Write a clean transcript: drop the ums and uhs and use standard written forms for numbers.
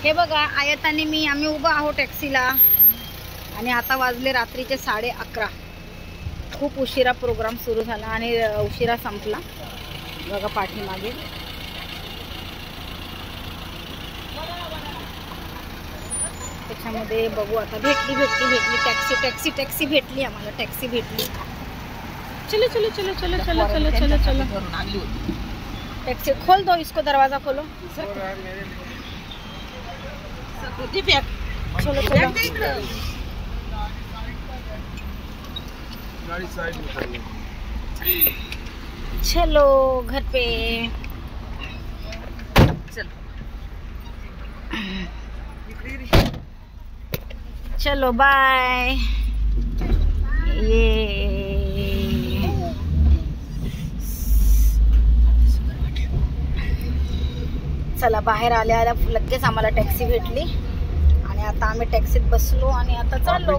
हे बघा आयत आणि मी आम्ही उभं आहोत टॅक्सीला आणि आता वाजले रात्रीचे 11:30. खूप उशिरा प्रोग्राम सुरू झाला आणि उशिरा संपला. बघा पाठीमागे त्याच्यामध्ये बघू आता. भेटली टॅक्सी भेटली आम्हाला. टॅक्सी भेटली. चलो चलो चलो चलो चलो चलो चलो चलो. टैक्सी खोल दो, इसको दरवाजा खोलो. चलो चलो चलो घर पे. चलो बाय. ये चला बाहेर आल्या लगेच आम्हाला टॅक्सी भेटली आणि आता आम्ही टॅक्सीत बसलो आणि आता चाललो.